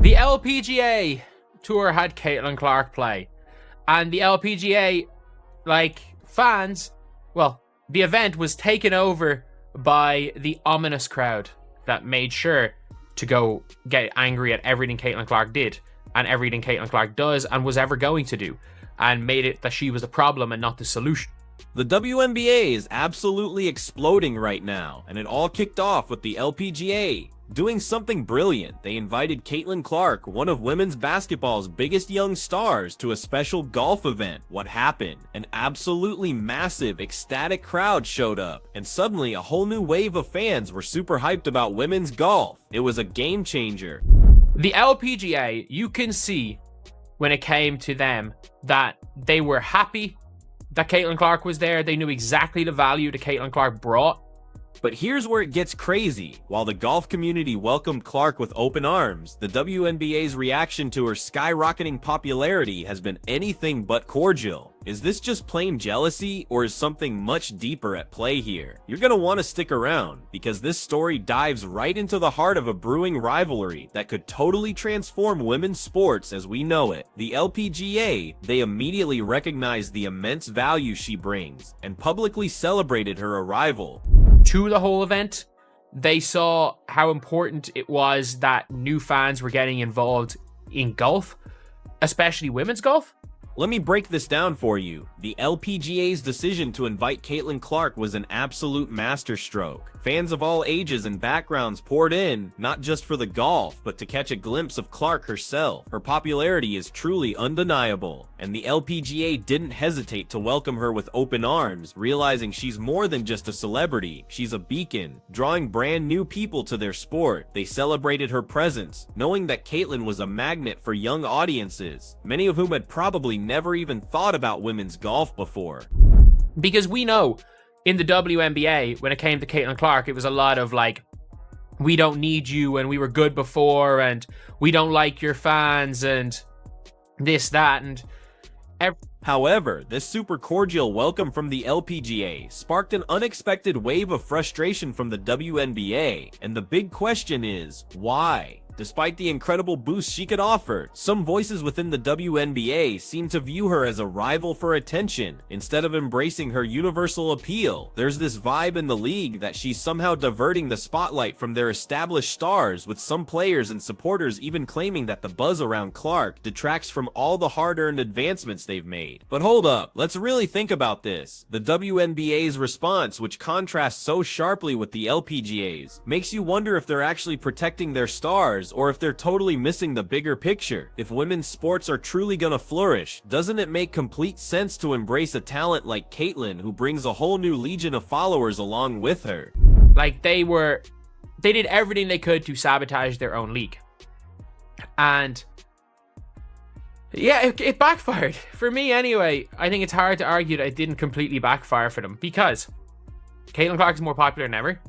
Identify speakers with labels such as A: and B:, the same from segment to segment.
A: The LPGA tour had Caitlyn Clark play, and the LPGA, fans, well, the event was taken over by the ominous crowd that made sure to go get angry at everything Caitlyn Clark did and everything Caitlyn Clark does and was ever going to do, and made it that she was the problem and not the solution.
B: The WNBA is absolutely exploding right now, and it all kicked off with the LPGA doing something brilliant. They invited Caitlyn Clark, one of women's basketball's biggest young stars, to a special golf event. What happened? An absolutely massive, ecstatic crowd showed up, and suddenly a whole new wave of fans were super hyped about women's golf. It was a game changer.
A: The LPGA, you can see when it came to them that they were happy that Caitlyn Clark was there. They knew exactly the value that Caitlyn Clark brought.
B: But here's where it gets crazy. While the golf community welcomed Clark with open arms, the WNBA's reaction to her skyrocketing popularity has been anything but cordial. Is this just plain jealousy, or is something much deeper at play here? You're gonna want to stick around, because this story dives right into the heart of a brewing rivalry that could totally transform women's sports as we know it. The LPGA, they immediately recognized the immense value she brings, and publicly celebrated her arrival.
A: To the whole event, they saw how important it was that new fans were getting involved in golf, especially women's golf.
B: Let me break this down for you. The LPGA's decision to invite Caitlyn Clark was an absolute masterstroke. Fans of all ages and backgrounds poured in, not just for the golf, but to catch a glimpse of Clark herself. Her popularity is truly undeniable, and the LPGA didn't hesitate to welcome her with open arms, realizing she's more than just a celebrity. She's a beacon, drawing brand new people to their sport. They celebrated her presence, knowing that Caitlyn was a magnet for young audiences, many of whom had probably never even thought about women's golf before.
A: Because we know in the WNBA, when it came to Caitlyn Clark, it was a lot of we don't need you, and we were good before, and we don't like your fans, and this, that, and
B: However, this super cordial welcome from the LPGA sparked an unexpected wave of frustration from the WNBA, and the big question is, why? Despite the incredible boost she could offer, some voices within the WNBA seem to view her as a rival for attention, instead of embracing her universal appeal. There's this vibe in the league that she's somehow diverting the spotlight from their established stars, with some players and supporters even claiming that the buzz around Clark detracts from all the hard-earned advancements they've made. But hold up, let's really think about this. The WNBA's response, which contrasts so sharply with the LPGA's, makes you wonder if they're actually protecting their stars, or if they're totally missing the bigger picture. If women's sports are truly gonna flourish, doesn't it make complete sense to embrace a talent like Caitlyn, who brings a whole new legion of followers along with her?
A: They did everything they could to sabotage their own league. And yeah, it backfired. For me anyway, I think it's hard to argue that it didn't completely backfire for them, because Caitlyn Clark is more popular than ever.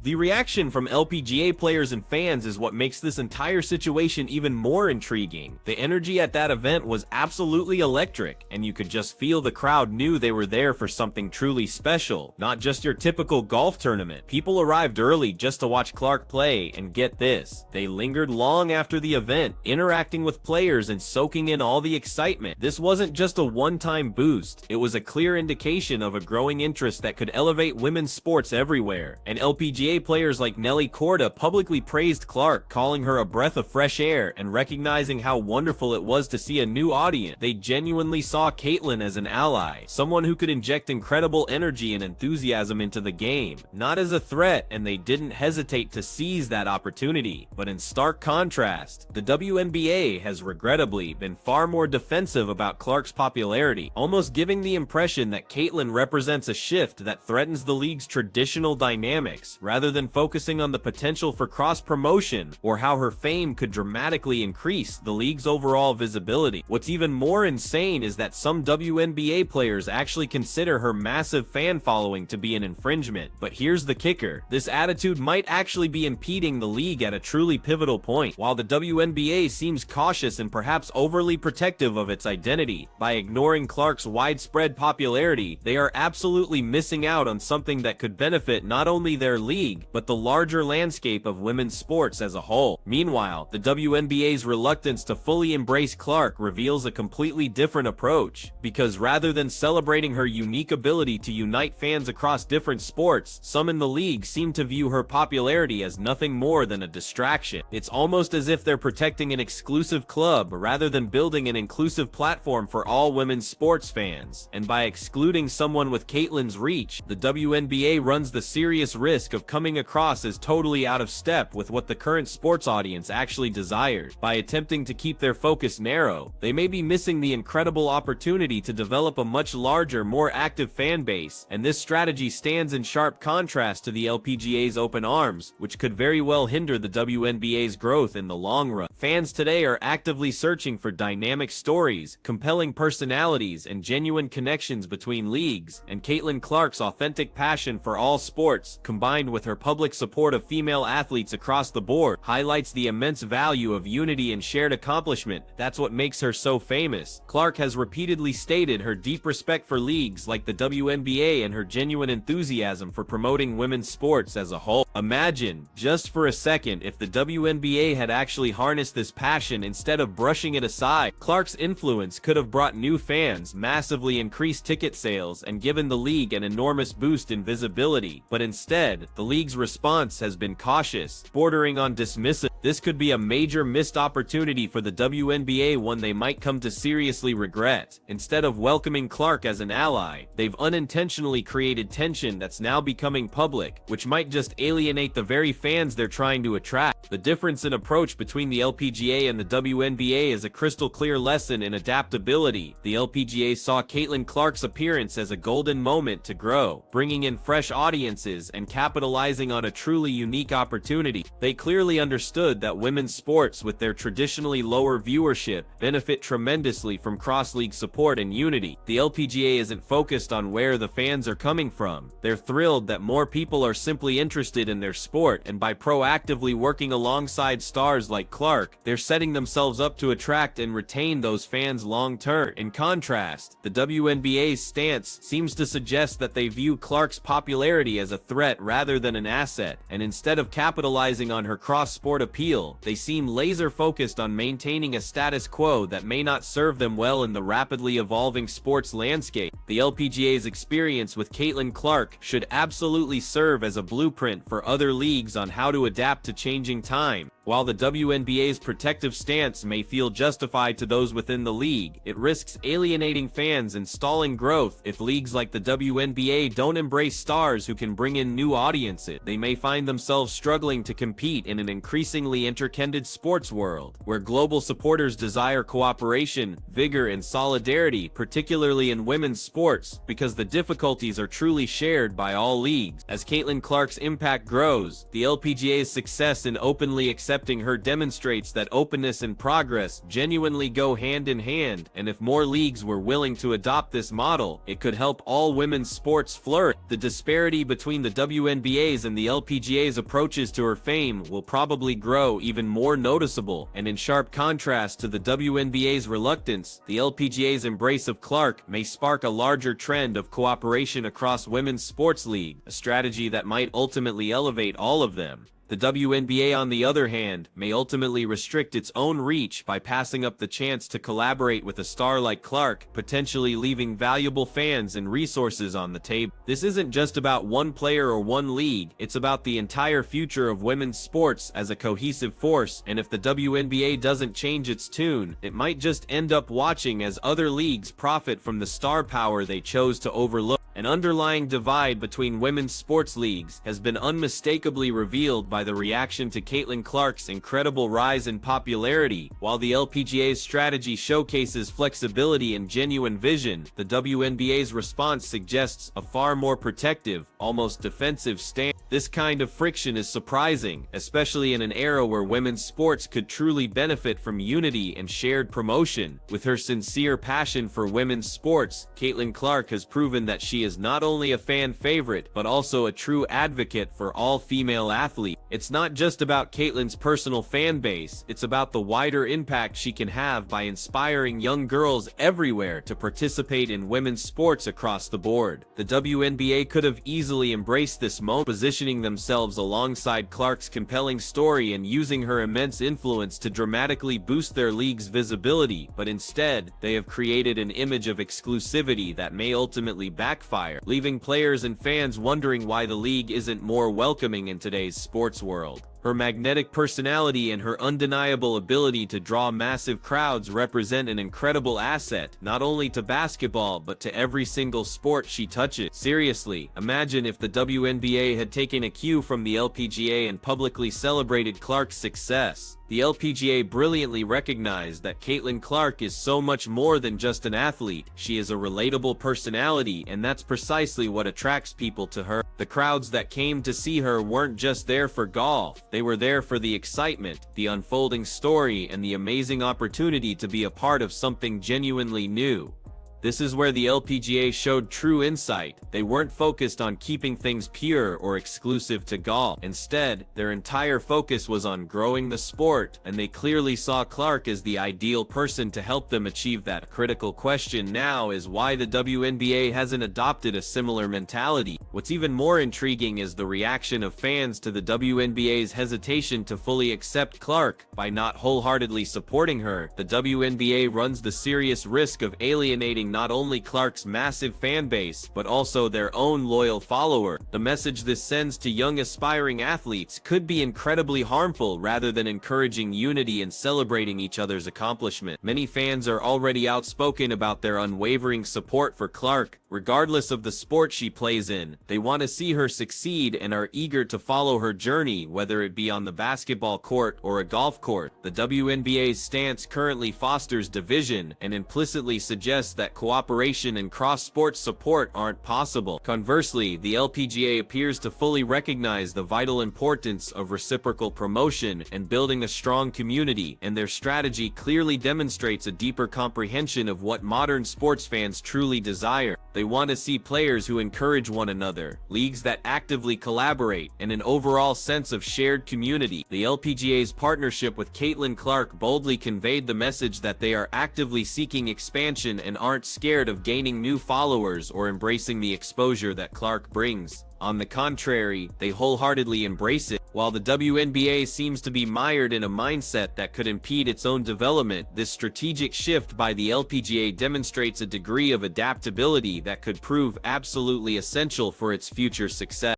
B: The reaction from LPGA players and fans is what makes this entire situation even more intriguing. The energy at that event was absolutely electric, and you could just feel the crowd knew they were there for something truly special, not just your typical golf tournament. People arrived early just to watch Clark play, and get this, they lingered long after the event, interacting with players and soaking in all the excitement. This wasn't just a one-time boost, it was a clear indication of a growing interest that could elevate women's sports everywhere, and LPGA players like Nelly Korda publicly praised Clark, calling her a breath of fresh air and recognizing how wonderful it was to see a new audience. They genuinely saw Caitlyn as an ally, someone who could inject incredible energy and enthusiasm into the game, not as a threat, and they didn't hesitate to seize that opportunity. But in stark contrast, the WNBA has regrettably been far more defensive about Clark's popularity, almost giving the impression that Caitlyn represents a shift that threatens the league's traditional dynamics, rather than focusing on the potential for cross-promotion or how her fame could dramatically increase the league's overall visibility. What's even more insane is that some WNBA players actually consider her massive fan following to be an infringement. But here's the kicker, this attitude might actually be impeding the league at a truly pivotal point. While the WNBA seems cautious and perhaps overly protective of its identity, by ignoring Clark's widespread popularity, they are absolutely missing out on something that could benefit not only their league, league, but the larger landscape of women's sports as a whole. Meanwhile, the WNBA's reluctance to fully embrace Clark reveals a completely different approach, because rather than celebrating her unique ability to unite fans across different sports, some in the league seem to view her popularity as nothing more than a distraction. It's almost as if they're protecting an exclusive club rather than building an inclusive platform for all women's sports fans. And by excluding someone with Caitlyn's reach, the WNBA runs the serious risk of coming across as totally out of step with what the current sports audience actually desires. By attempting to keep their focus narrow, they may be missing the incredible opportunity to develop a much larger, more active fan base, and this strategy stands in sharp contrast to the LPGA's open arms, which could very well hinder the WNBA's growth in the long run. Fans today are actively searching for dynamic stories, compelling personalities, and genuine connections between leagues, and Caitlyn Clark's authentic passion for all sports, combined with her public support of female athletes across the board, highlights the immense value of unity and shared accomplishment. That's what makes her so famous. Clark has repeatedly stated her deep respect for leagues like the WNBA and her genuine enthusiasm for promoting women's sports as a whole. Imagine, just for a second, if the WNBA had actually harnessed this passion instead of brushing it aside. Clark's influence could have brought new fans, massively increased ticket sales, and given the league an enormous boost in visibility. But instead, the league's response has been cautious, bordering on dismissive. This could be a major missed opportunity for the WNBA, one they might come to seriously regret. Instead of welcoming Clark as an ally, they've unintentionally created tension that's now becoming public, which might just alienate the very fans they're trying to attract. The difference in approach between the LPGA and the WNBA is a crystal clear lesson in adaptability. The LPGA saw Caitlyn Clark's appearance as a golden moment to grow, bringing in fresh audiences and capitalizing on a truly unique opportunity. They clearly understood that women's sports, with their traditionally lower viewership, benefit tremendously from cross-league support and unity. The LPGA isn't focused on where the fans are coming from. They're thrilled that more people are simply interested in their sport, and by proactively working alongside stars like Clark, they're setting themselves up to attract and retain those fans long-term. In contrast, the WNBA's stance seems to suggest that they view Clark's popularity as a threat rather than an asset, and instead of capitalizing on her cross-sport appeal, they seem laser-focused on maintaining a status quo that may not serve them well in the rapidly evolving sports landscape. The LPGA's experience with Caitlyn Clark should absolutely serve as a blueprint for other leagues on how to adapt to changing time. While the WNBA's protective stance may feel justified to those within the league, it risks alienating fans and stalling growth. If leagues like the WNBA don't embrace stars who can bring in new audiences, they may find themselves struggling to compete in an increasingly interconnected sports world, where global supporters desire cooperation, vigor, and solidarity, particularly in women's sports, because the difficulties are truly shared by all leagues. As Caitlyn Clark's impact grows, the LPGA's success in openly accepting her demonstrates that openness and progress genuinely go hand in hand, and if more leagues were willing to adopt this model, it could help all women's sports flourish. The disparity between the WNBA's and the LPGA's approaches to her fame will probably grow even more noticeable, and in sharp contrast to the WNBA's reluctance, the LPGA's embrace of Clark may spark a larger trend of cooperation across women's sports leagues, a strategy that might ultimately elevate all of them. The WNBA, on the other hand, may ultimately restrict its own reach by passing up the chance to collaborate with a star like Clark, potentially leaving valuable fans and resources on the table. This isn't just about one player or one league, it's about the entire future of women's sports as a cohesive force, and if the WNBA doesn't change its tune, it might just end up watching as other leagues profit from the star power they chose to overlook. An underlying divide between women's sports leagues has been unmistakably revealed by the reaction to Caitlyn Clark's incredible rise in popularity. While the LPGA's strategy showcases flexibility and genuine vision, the WNBA's response suggests a far more protective, almost defensive stance. This kind of friction is surprising, especially in an era where women's sports could truly benefit from unity and shared promotion. With her sincere passion for women's sports, Caitlyn Clark has proven that she is is not only a fan favorite, but also a true advocate for all female athletes. It's not just about Caitlyn's personal fan base, it's about the wider impact she can have by inspiring young girls everywhere to participate in women's sports across the board. The WNBA could have easily embraced this moment, positioning themselves alongside Clark's compelling story and using her immense influence to dramatically boost their league's visibility, but instead, they have created an image of exclusivity that may ultimately backfire, leaving players and fans wondering why the league isn't more welcoming in today's sports world. Her magnetic personality and her undeniable ability to draw massive crowds represent an incredible asset, not only to basketball but to every single sport she touches. Seriously, imagine if the WNBA had taken a cue from the LPGA and publicly celebrated Clark's success. The LPGA brilliantly recognized that Caitlyn Clark is so much more than just an athlete. She is a relatable personality, and that's precisely what attracts people to her. The crowds that came to see her weren't just there for golf. They were there for the excitement, the unfolding story, and the amazing opportunity to be a part of something genuinely new. This is where the LPGA showed true insight. They weren't focused on keeping things pure or exclusive to golf. Instead, their entire focus was on growing the sport, and they clearly saw Clark as the ideal person to help them achieve that. Critical question now is why the WNBA hasn't adopted a similar mentality. What's even more intriguing is the reaction of fans to the WNBA's hesitation to fully accept Clark. By not wholeheartedly supporting her, the WNBA runs the serious risk of alienating not only Clark's massive fan base, but also their own loyal follower. The message this sends to young aspiring athletes could be incredibly harmful rather than encouraging unity and celebrating each other's accomplishment. Many fans are already outspoken about their unwavering support for Clark, regardless of the sport she plays in. They want to see her succeed and are eager to follow her journey, whether it be on the basketball court or a golf court. The WNBA's stance currently fosters division and implicitly suggests that cooperation and cross-sport support aren't possible. Conversely, the LPGA appears to fully recognize the vital importance of reciprocal promotion and building a strong community, and their strategy clearly demonstrates a deeper comprehension of what modern sports fans truly desire. They want to see players who encourage one another, leagues that actively collaborate, and an overall sense of shared community. The LPGA's partnership with Caitlyn Clark boldly conveyed the message that they are actively seeking expansion and aren't scared of gaining new followers or embracing the exposure that Clark brings. On the contrary, they wholeheartedly embrace it. While the WNBA seems to be mired in a mindset that could impede its own development, this strategic shift by the LPGA demonstrates a degree of adaptability that could prove absolutely essential for its future success.